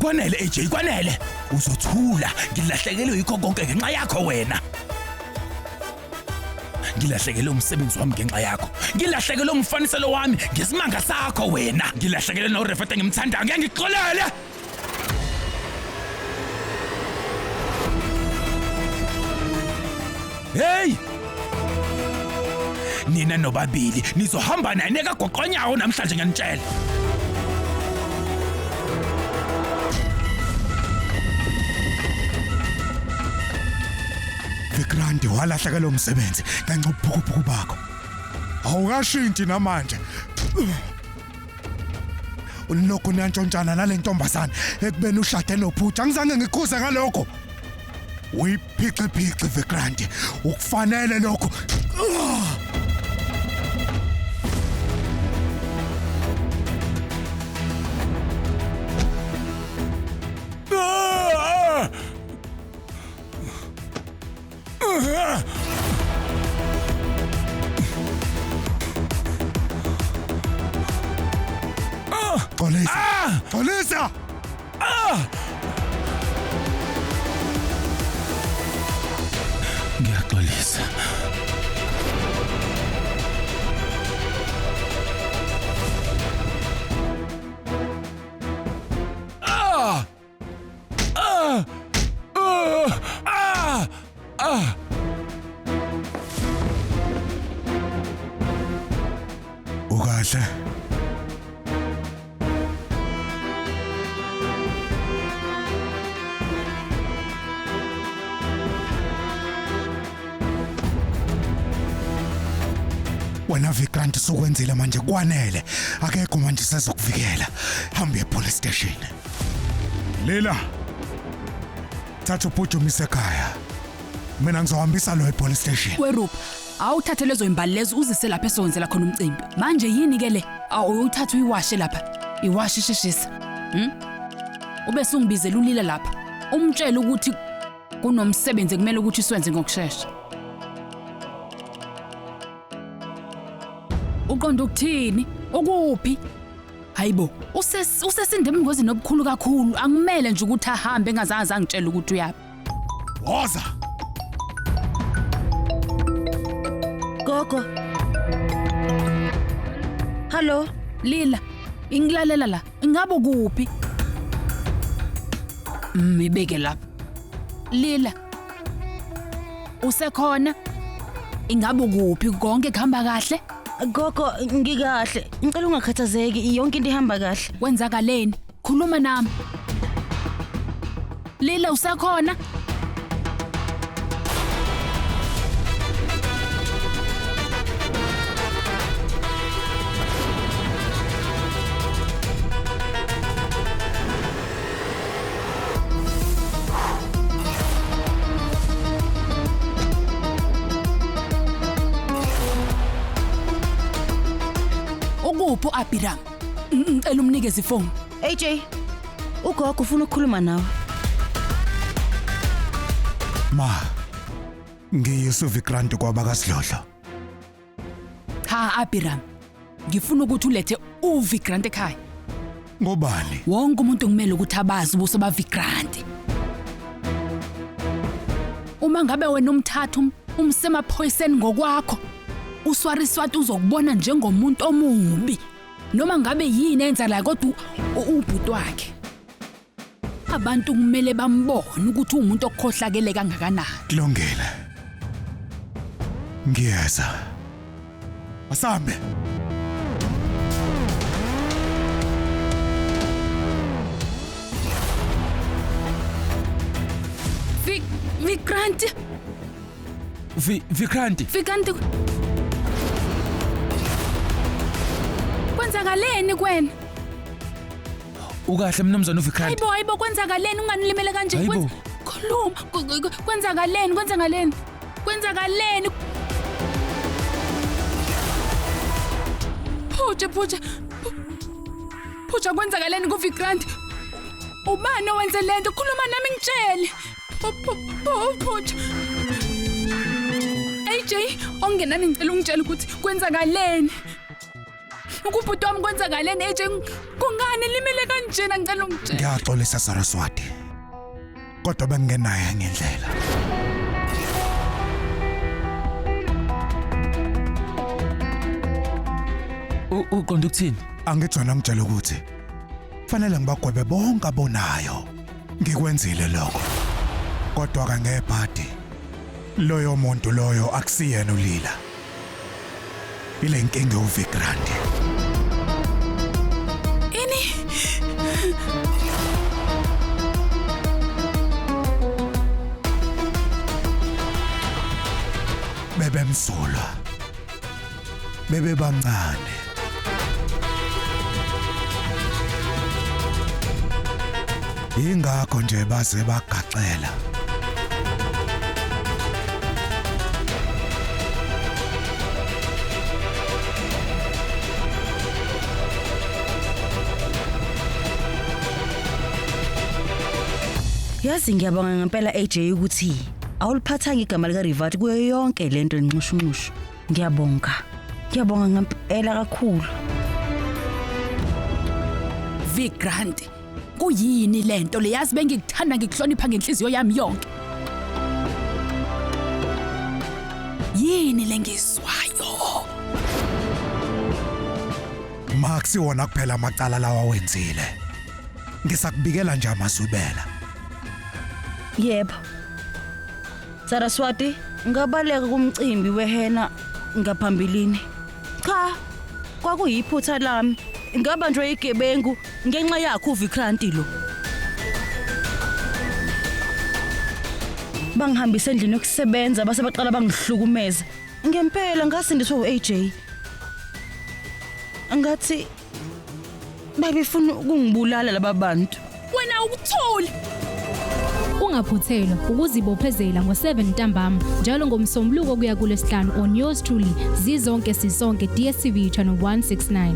Kwanele AJ, kwanele. Uzothula, ngilahlekelwe yikho konke ngenxa yakho wena. Ngilahlekelwe umsebenzi wami ngenxa yakho. Ngilahlekelwe umfaniselo wami ngesimanga sakho wena. Ngilahlekelwe noRefete engimthandayo, ngeke ngixolele. Hey! Nina nobabili nizohamba naye nekagoqonyawo namhlanje ngiyanitshela. Vikrandi walahlekelwe umsebenzi ngenxa yobuphukuphuku bakho. Awukashinti namanje. Ulokhu niyantshontshana nale ntombazane ekubeni ushade noPhutsha, angizange ngikhuze ngalokho. Uyiphici Vikrandi, ukufanele lokho. Polisa! Ngiyaxolisa. Ukahle. Wena Vikrandi sokwenzile manje kwanele. Akekho manje sizokuvikela. Hamba epolice station. Lila. Thatha uPhutsha umise ekhaya. Mina ngizohambisa lo epolice station. Werup, awuthathe lezo imbali lezo uzise lapha esonzela khona umcimbi. Manje yini ke le? Awuthatha uyiwashe lapha. Iwashe sheshisa. Ube sungibizela uLila lapha. Umtshela ukuthi kunomsebenzi kumele ukuthi siwenze ngokusheshsha. Uqonda ukuthini? Ukuphi? Hayibo, usesinde emngozini obukhulu kakhulu. Angimele nje ukuthi ahambe engazange angitshela ukuthi uyaphi. Woza. Gogo. Hello, Lila. Ingilalela la. Ingabe kuphi? Ibeke lapha. Lila. Usekhona? Ingabe kuphi konke kuhamba kahle? gogo ngikahle. Ngicela ungakhathazeki, yonke into ihamba kahle. Kwenzakaleni? Khuluma nami. Lila usakhona? Ukuphi Abiram? Ngicela umnikeze ifoni. AJ, ugogo ufuna ukukhuluma nawe. Ma, ngiyisa Vikrandi kwaba kaSidlodlo. Ha Abiram. Ngifuna ukuthi ulethe uVikrandi ekhaya. Ngobani? Wonke umuntu kumele ukuthi abazi ubuso baVikrandi. Uma ngabe wena umthathu umsemaphoyiseni ngokwakho, uSwariswati uzokubona njengomuntu omubi. Noma ngabe yini enza la kodwa ubhuti wakhe. Abantu kumele bambone ukuthi umuntu okukhohlakele kangakanani. Kulungile. Ngiyeza. Asambe. Vikrandi. Vikrandi. Kwenzakaleni kwena? Ukahle mnumzane uVikrandi. Hayibo kwenzakaleni unganilimele kanje? Khuluma. Kwenzakaleni? Phutsha kwenzakaleni kuVikrandi? Ubani owenze lento? Khuluma nami ngitshele. Phutsha. AJ, ongenani ngicela ungitshela ukuthi kwenzakaleni. Ukubhuti wami kwenzakaleni AJ kungani limele kanjena ngicela ungitshele. Ngiyaxolisa Saraswati. Kodwa bengenayo enye indlela. Uqonda ukuthini? Angijona ngitshela ukuthi fanele ngibagwebe bonke abonayo. Ngikwenzile lokho. Kodwa ka ngebhadi loyo muntu loyo akusiyena uLila. Ile inkinga uVikrant. Ini bebemsulwa. Bebe bancane. Ingakho nje baze bagaxela. Yazi ngiyabonga ngempela AJ ukuthi awuliphathanga igama lika Rivat kuyo yonke lento enxushunxushu. Ngiyabonga ngempela kakhulu. Vikrant. Kuyini lento leyazi bengikuthanda ngikuhlonipha ngenhliziyo yami yonke. Yini lengiswayo? Max wona kuphela amacala lawa wenzile. Ngisakubikela nje amazwibela. Yebo. Saraswati, ngabaleka kumcimbi wehena ngaphambilini. Cha, kwakuyiphutha lami. Ngabanjwe igebengu ngenxa yakho uVikrant lo. Bangihambisa endlini yokusebenza base baqala bangihlukumeza. Ngempela ngasindiswa uAJ. Angathi babefuna ukungibulala laba bantu. Wena ukuthuli. Ungaphuthelwa ukuzibophezela ngo7 ntambama njalo ngomsombuluko kuya kuLesihlanu on yours truly zizonke sisonke DStv channel 169.